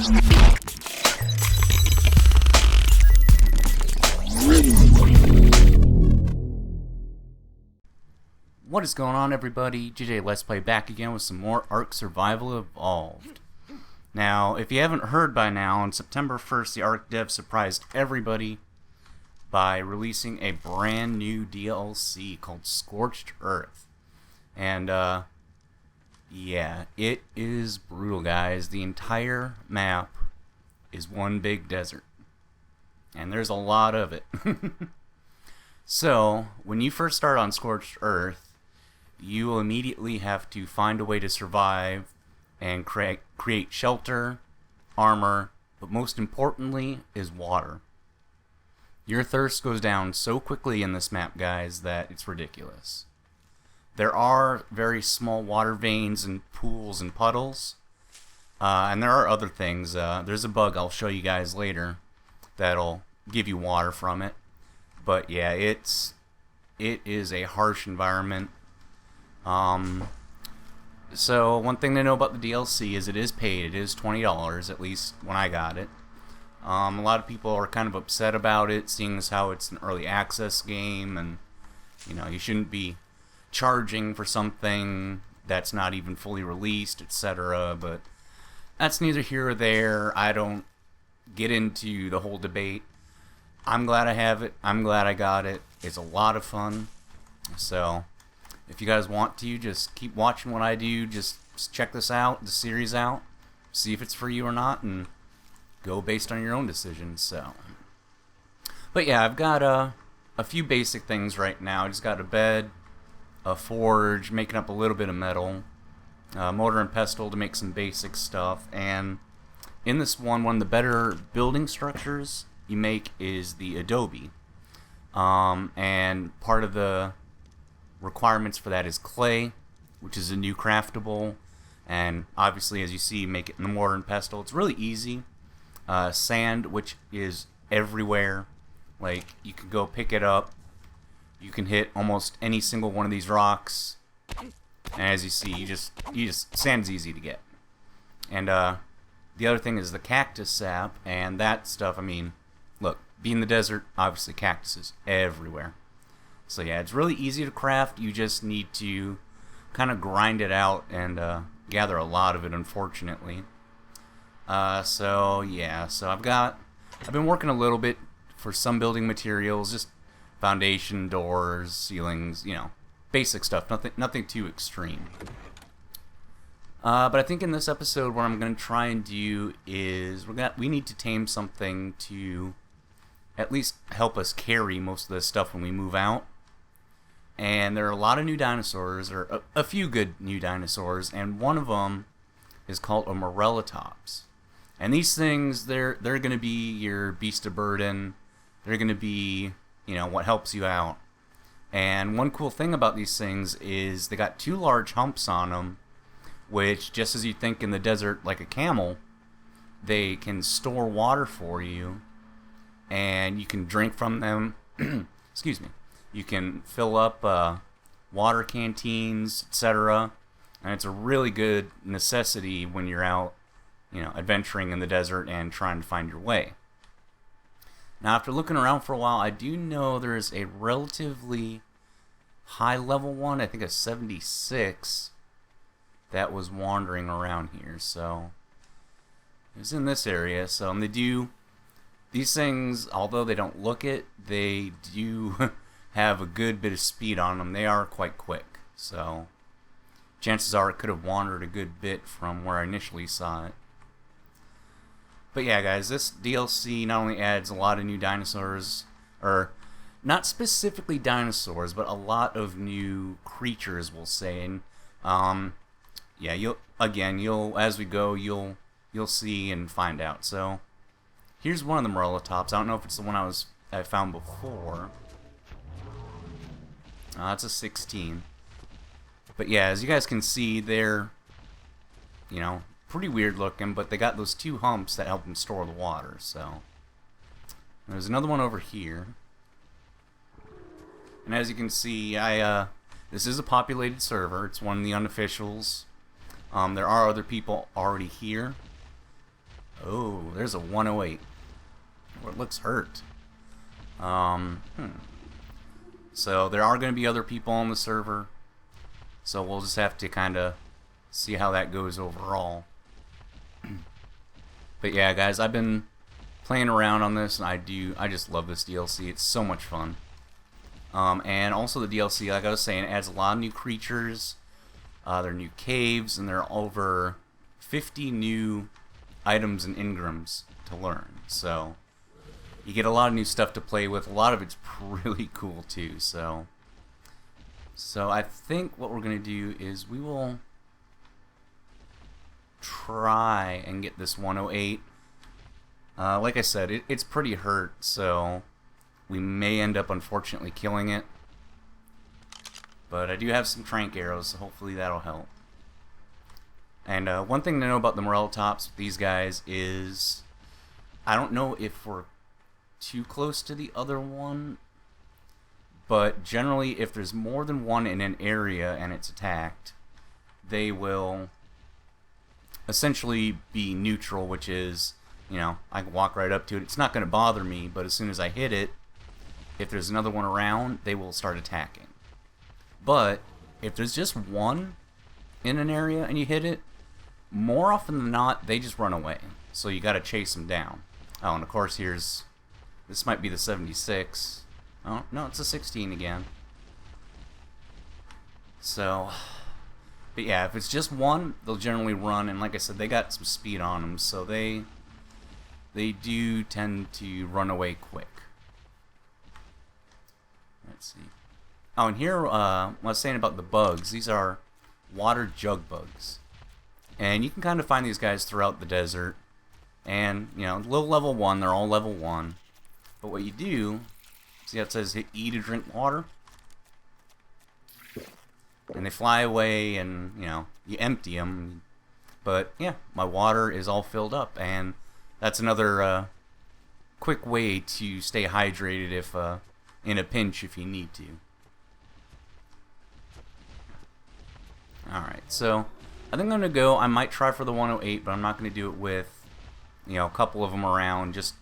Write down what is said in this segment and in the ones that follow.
What is going on, everybody? GJ Let's Play back again with some more Ark Survival Evolved. Now, if you haven't heard by now, on September 1st, the Ark dev surprised everybody by releasing a brand new DLC called Scorched Earth. And, yeah, it is brutal, guys. The entire map is one big desert. And there's a lot of it. So, when you first start on Scorched Earth, you will immediately have to find a way to survive and create shelter, armor, but most importantly is water. Your thirst goes down so quickly in this map, guys, that it's ridiculous. There are very small water veins and pools and puddles, and there are other things. There's a bug I'll show you guys later that'll give you water from it. But yeah, it is a harsh environment. So one thing to know about the DLC is it is paid. It is $20, at least when I got it. A lot of people are kind of upset about it, seeing as how it's an early access game, and you know, you shouldn't be charging for something that's not even fully released, etc. But that's neither here or there. I don't get into the whole debate. I'm glad I have it. I'm glad I got it. It's a lot of fun. So if you guys want to, just keep watching what I do. Just check this out, the series out, see if it's for you or not, and go based on your own decisions. So, but yeah, I've got a few basic things right now. I just got a bed, a forge, making up a little bit of metal, mortar and pestle to make some basic stuff, and in this one of the better building structures you make is the adobe, and part of the requirements for that is clay, which is a new craftable, and obviously, as you see, make it in the mortar and pestle. It's really easy. Sand, which is everywhere, like you can go pick it up, you can hit almost any single one of these rocks, and as you see, you just sand's easy to get. And the other thing is the cactus sap, and that stuff, I mean, look, being the desert, obviously cactuses everywhere. So yeah, it's really easy to craft. You just need to kind of grind it out and gather a lot of it, unfortunately. So yeah, so I've been working a little bit for some building materials, just foundation, doors, ceilings, you know, basic stuff, nothing too extreme. But I think in this episode, what I'm going to try and do is we need to tame something to at least help us carry most of this stuff when we move out. And there are a lot of new dinosaurs, or a few good new dinosaurs, and one of them is called a Morellotops. And these things, they're going to be your beast of burden. They're going to be, you know, what helps you out. And one cool thing about these things is they got two large humps on them, which, just as you think in the desert like a camel, they can store water for you, and you can drink from them. Excuse me. You can fill up water canteens, etc. And it's a really good necessity when you're out, you know, adventuring in the desert and trying to find your way. Now, after looking around for a while, I do know there's a relatively high level one, I think a 76, that was wandering around here. So it was in this area. So and these things, although they don't look it, they do have a good bit of speed on them. They are quite quick, so chances are it could have wandered a good bit from where I initially saw it. But yeah, guys, this DLC not only adds a lot of new dinosaurs, or not specifically dinosaurs, but a lot of new creatures, we'll say. And yeah, as we go, you'll see and find out. So here's one of the Morellotops. I don't know if it's the one I found before. It's a 16. But yeah, as you guys can see, they're, you know, pretty weird looking, but they got those two humps that help them store the water. So there's another one over here. And as you can see, this is a populated server. It's one of the unofficials. There are other people already here. Oh, there's a 108. Oh, it looks hurt. So there are going to be other people on the server. So we'll just have to kind of see how that goes overall. But yeah, guys, I've been playing around on this, and I just love this DLC. It's so much fun. And also the DLC, like I was saying, adds a lot of new creatures. There are new caves, and there are over 50 new items and engrams to learn. So you get a lot of new stuff to play with. A lot of it's really cool too. So I think what we're gonna do is we will try and get this 108. Like I said, it's pretty hurt, so we may end up unfortunately killing it. But I do have some trank arrows, so hopefully that'll help. And one thing to know about the Morellotops with these guys is I don't know if we're too close to the other one, but generally if there's more than one in an area and it's attacked, they will essentially be neutral, which is, you know, I can walk right up to it. It's not going to bother me, but as soon as I hit it, if there's another one around, they will start attacking. But if there's just one in an area and you hit it, more often than not, they just run away. So you got to chase them down. Oh, and of course this might be the 76. Oh, no, it's a 16 again. So, but yeah, if it's just one, they'll generally run, and like I said, they got some speed on them, so they do tend to run away quick. Let's see. Oh, and here, what I was saying about the bugs, these are water jug bugs. And you can kind of find these guys throughout the desert. And, you know, low level 1, they're all level 1. But what you do, see how it says E to drink water? And they fly away and, you know, you empty them. But, yeah, my water is all filled up. And that's another quick way to stay hydrated if in a pinch if you need to. Alright, so I think I'm going to go. I might try for the 108, but I'm not going to do it with, you know, a couple of them around just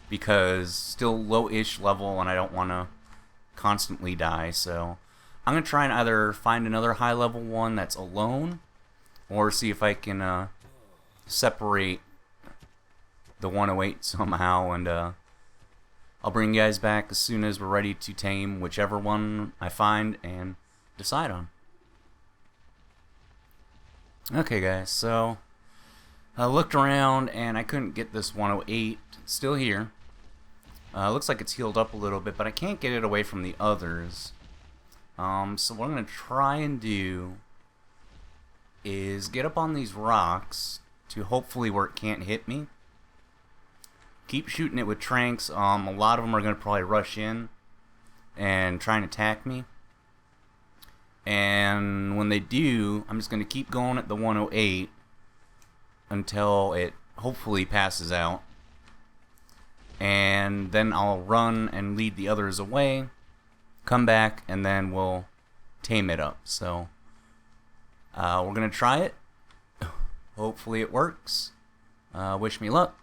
because still low-ish level and I don't want to constantly die. So I'm going to try and either find another high-level one that's alone or see if I can separate the 108 somehow, and I'll bring you guys back as soon as we're ready to tame whichever one I find and decide on. Okay guys, so I looked around and I couldn't get this 108. It's still here. Looks like it's healed up a little bit, but I can't get it away from the others. So what I'm going to try and do is get up on these rocks to hopefully where it can't hit me. Keep shooting it with tranks. A lot of them are going to probably rush in and try and attack me. And when they do, I'm just going to keep going at the 108 until it hopefully passes out. And then I'll run and lead the others away, come back, and then we'll tame it up. So we're going to try it. Hopefully it works. Wish me luck.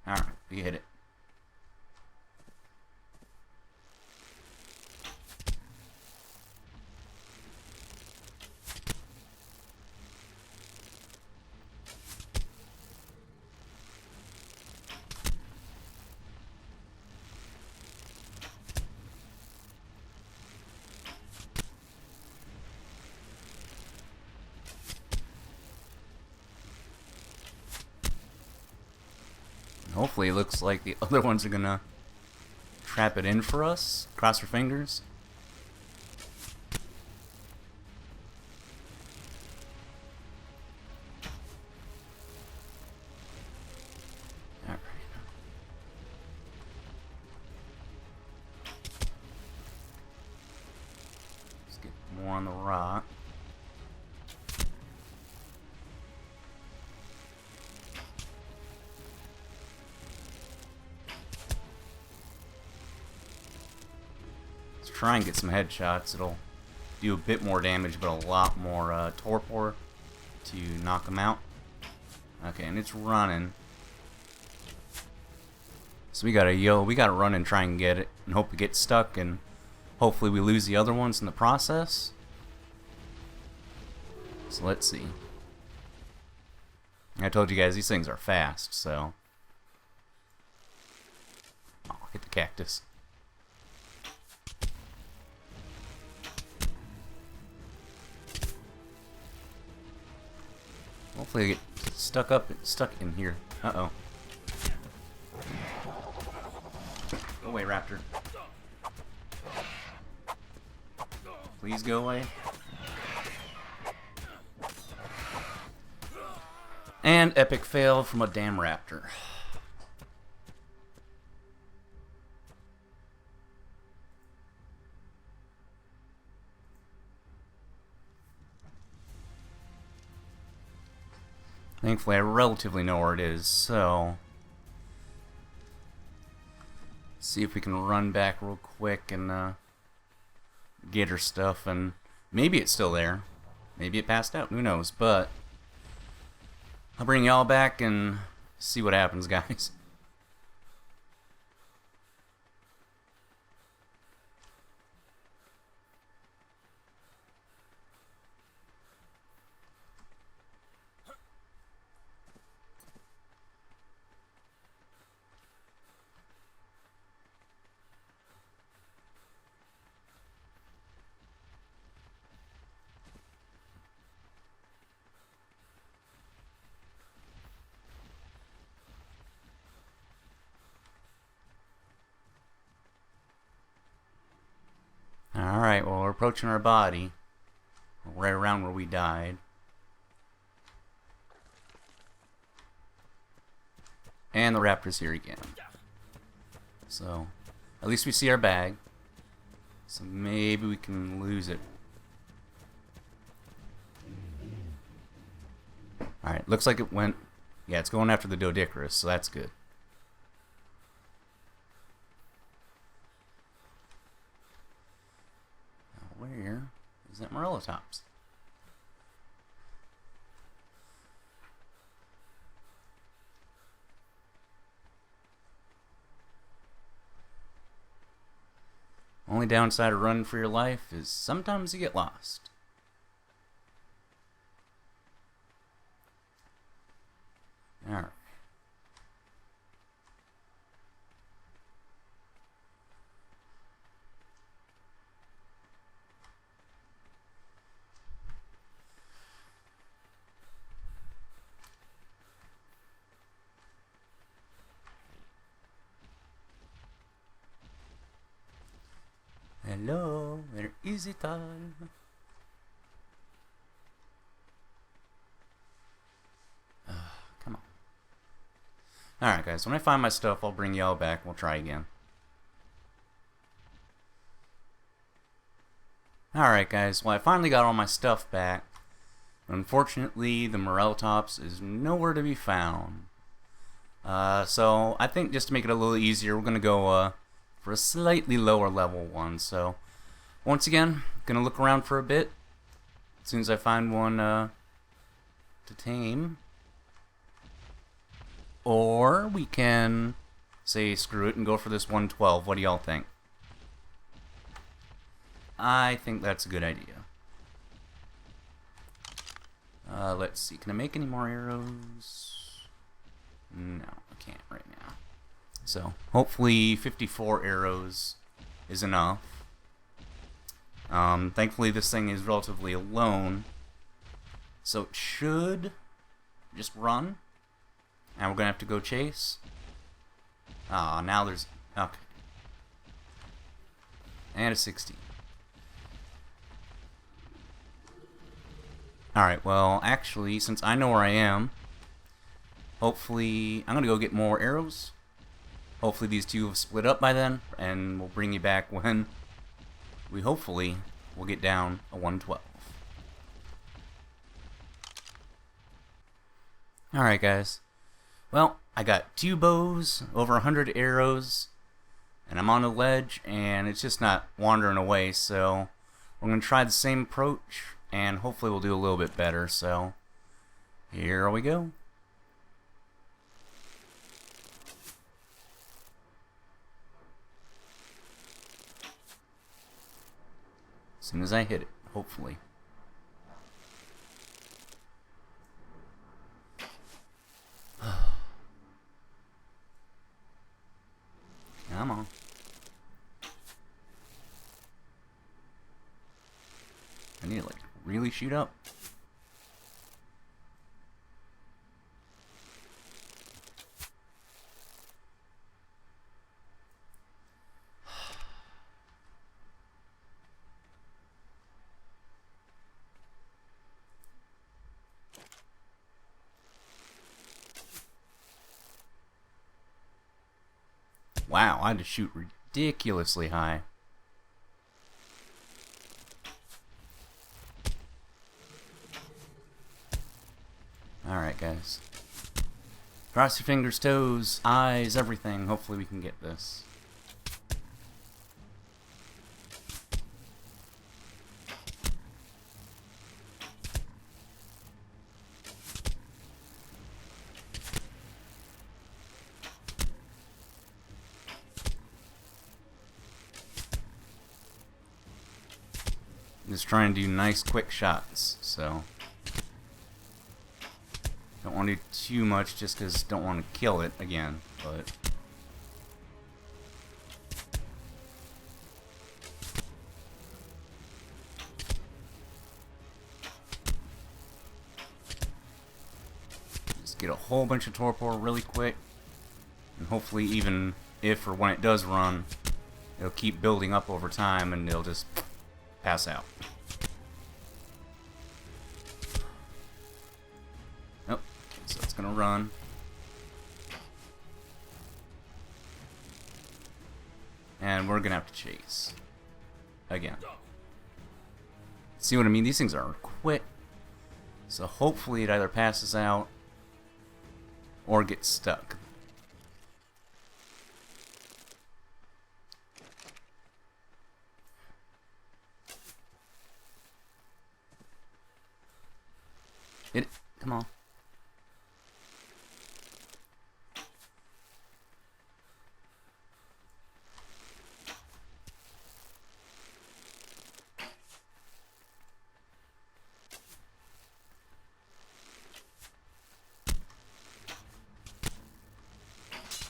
Alright, we hit it. Hopefully it looks like the other ones are gonna trap it in for us. Cross your fingers. Alright. Let's get more on the rock. Let's try and get some headshots. It'll do a bit more damage, but a lot more torpor to knock them out. Okay, and it's running. So we gotta run and try and get it, and hope we get stuck, and hopefully we lose the other ones in the process. So let's see. I told you guys these things are fast, so. Oh, hit the cactus. Hopefully I get stuck in here. Uh-oh. Go away, raptor. Please go away. And epic fail from a damn raptor. Thankfully, I relatively know where it is, so see if we can run back real quick and get her stuff, and maybe it's still there. Maybe it passed out, who knows, but I'll bring y'all back and see what happens, guys. Alright, well, we're approaching our body. Right around where we died. And the raptor's here again. So, at least we see our bag. So maybe we can lose it. Alright, looks like it went. Yeah, it's going after the Doedicurus, so that's good. Now, where is that Morellotops? Only downside of running for your life is sometimes you get lost. Alright. Hello, where is it all? Come on. Alright guys, when I find my stuff, I'll bring y'all back and we'll try again. Alright guys, well I finally got all my stuff back. Unfortunately, the Morellotops is nowhere to be found. So I think just to make it a little easier, we're going to go for a slightly lower level one. So once again, gonna look around for a bit. As soon as I find one to tame, or we can say screw it and go for this 112. What do y'all think? I think that's a good idea. Let's see, can I make any more arrows? No, I can't right now. So, hopefully 54 arrows is enough. Thankfully this thing is relatively alone. So it should just run. And we're going to have to go chase. Ah, now there's... Okay. And a 60. Alright, well, actually, since I know where I am, hopefully... I'm going to go get more arrows. Hopefully these two have split up by then, and we'll bring you back when we hopefully will get down a 112. Alright guys, well, I got 2 bows, over 100 arrows, and I'm on a ledge, and it's just not wandering away. So we're going to try the same approach, and hopefully we'll do a little bit better. So here we go. As soon as I hit it, hopefully. Come on. I need to, like, really shoot up. Wow, I had to shoot ridiculously high. Alright, guys. Cross your fingers, toes, eyes, everything. Hopefully we can get this. Just trying to do nice quick shots, so don't want to do too much just because don't want to kill it again, but just get a whole bunch of torpor really quick, and hopefully even if or when it does run, it'll keep building up over time and it'll just pass out. Nope. So it's gonna run. And we're gonna have to chase. Again. See what I mean? These things are quick. So hopefully it either passes out or gets stuck. Hit it. Come on.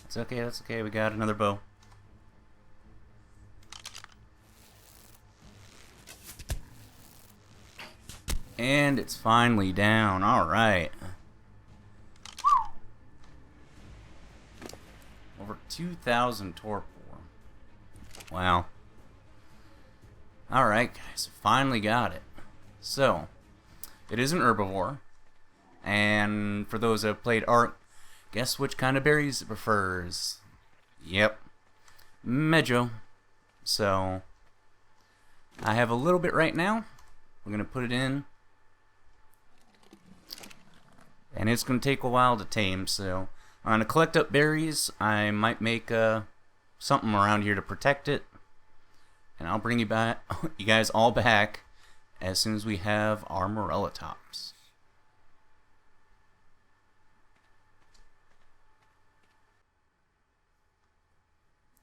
It's okay, that's okay. We got another bow. And it's finally down. Alright. Over 2,000 torpor. Wow. Alright, guys. Finally got it. So, it is an herbivore. And for those that have played Ark, guess which kind of berries it prefers? Yep. Medjo. So, I have a little bit right now. We're going to put it in. And it's going to take a while to tame, so I'm going to collect up berries. I might make something around here to protect it. And I'll bring you back, you guys all back as soon as we have our Morellotops.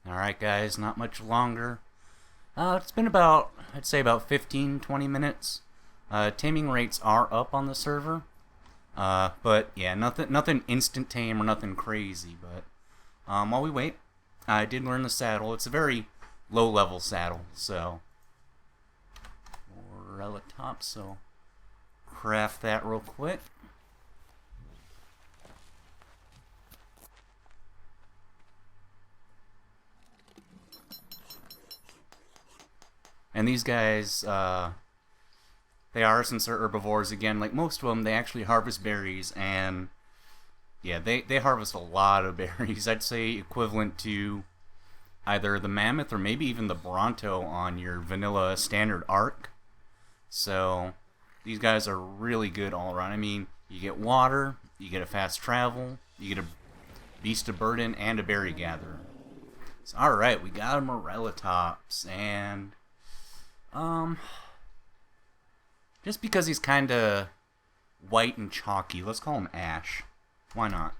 Alright guys, not much longer. It's been about, I'd say about 15-20 minutes. Taming rates are up on the server. But yeah, nothing instant tame or nothing crazy. But while we wait, I did learn the saddle. It's a very low-level saddle, so Morellotops. So craft that real quick. And these guys, they are, since they're herbivores, again, like most of them, they actually harvest berries, and yeah, they harvest a lot of berries. I'd say equivalent to either the mammoth or maybe even the bronto on your vanilla standard Ark. So these guys are really good all around. I mean, you get water, you get a fast travel, you get a beast of burden, and a berry gatherer. Alright, we got a Morellotops, and just because he's kinda white and chalky, let's call him Ash. Why not?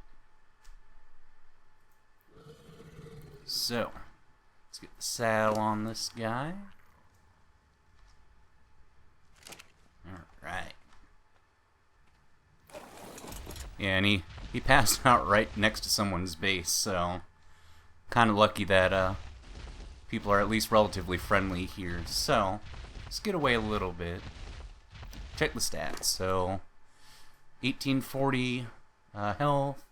So, let's get the saddle on this guy. Alright. Yeah, and he passed out right next to someone's base, so kind of lucky that people are at least relatively friendly here. So, let's get away a little bit. Check the stats. So, 1840 health,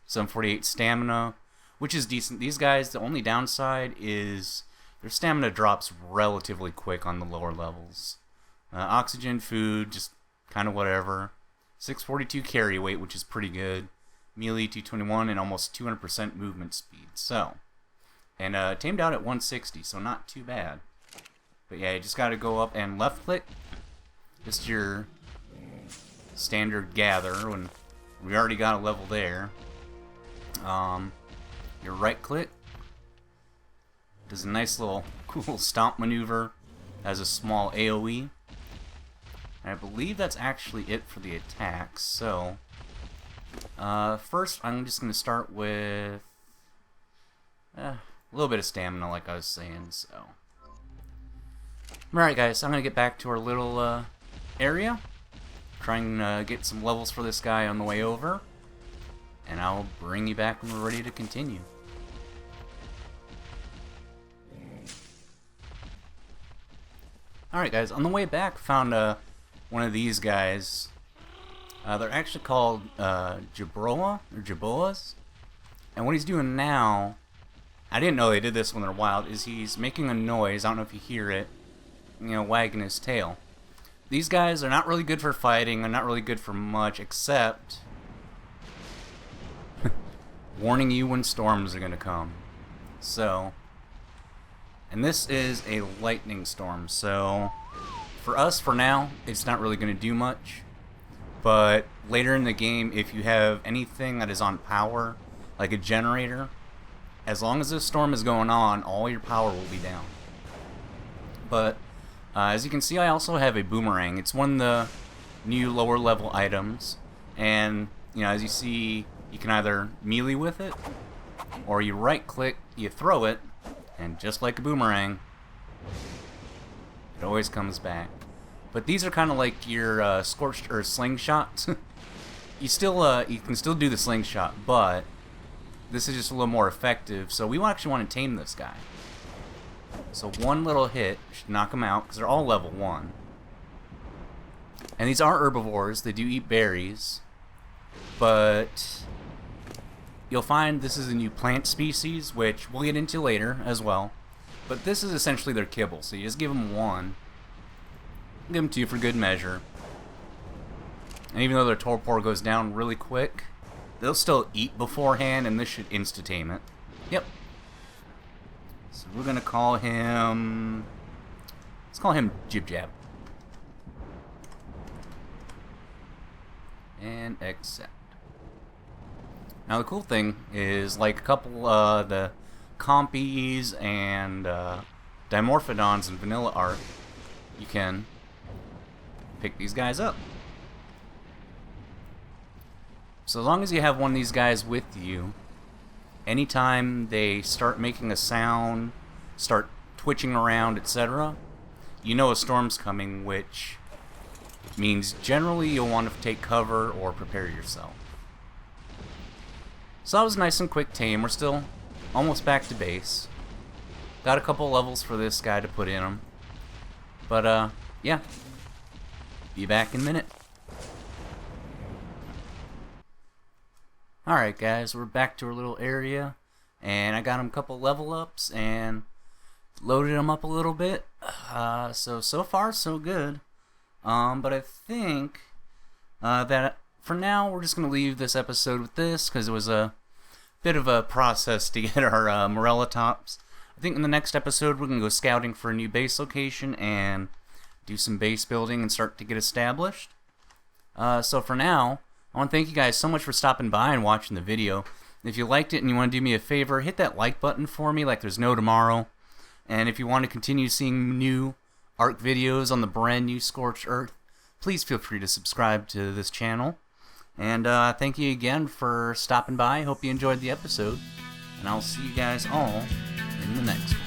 748 stamina, which is decent. These guys, the only downside is their stamina drops relatively quick on the lower levels. Oxygen, food, just kind of whatever. 642 carry weight, which is pretty good. Melee 221 and almost 200% movement speed. So, and tamed out at 160, so not too bad. But yeah, you just got to go up and left click. Just your standard gather, when we already got a level there. Your right click does a nice little cool stomp maneuver. Has a small AoE. I believe that's actually it for the attacks. So, first I'm just going to start with a little bit of stamina, like I was saying. So, alright guys, I'm going to get back to our little area. Try and get some levels for this guy on the way over. And I'll bring you back when we're ready to continue. Alright guys, on the way back, found one of these guys. They're actually called Jabroa, or Jaboas. And what he's doing now, I didn't know they did this when they're wild, is he's making a noise, I don't know if you hear it, you know, wagging his tail. These guys are not really good for fighting, they're not really good for much, except warning you when storms are going to come. So, and this is a lightning storm, so for us, for now, it's not really going to do much. But later in the game, if you have anything that is on power, like a generator, as long as this storm is going on, all your power will be down. But as you can see, I also have a boomerang. It's one of the new lower level items, and you know, as you see, you can either melee with it, or you right click, you throw it, and just like a boomerang, it always comes back. But these are kind of like your scorched or slingshots. You can still do the slingshot, but this is just a little more effective. So we actually want to tame this guy. So one little hit should knock him out because they're all level 1. And these are herbivores. They do eat berries, but you'll find this is a new plant species, which we'll get into later as well. But this is essentially their kibble. So you just give them one. Give them 2 for good measure. And even though their torpor goes down really quick, they'll still eat beforehand, and this should insta-tame it. Yep. So we're gonna call him... let's call him Jib Jab. And accept. Now the cool thing is, like a couple the compies and dimorphodons in vanilla art, you can pick these guys up. So as long as you have one of these guys with you, anytime they start making a sound, start twitching around, etc., you know a storm's coming, which means generally you'll want to take cover or prepare yourself. So that was nice and quick tame. We're still almost back to base. Got a couple levels for this guy to put in him. But yeah. Be back in a minute. Alright guys, we're back to our little area, and I got him a couple level ups and loaded him up a little bit. So far so good. But I think that for now we're just going to leave this episode with this, because it was a bit of a process to get our Morellotops. I think in the next episode we're going to go scouting for a new base location and do some base building and start to get established. So for now, I want to thank you guys so much for stopping by and watching the video. If you liked it and you want to do me a favor, hit that like button for me like there's no tomorrow. And if you want to continue seeing new art videos on the brand new Scorched Earth, please feel free to subscribe to this channel. And thank you again for stopping by. Hope you enjoyed the episode. And I'll see you guys all in the next one.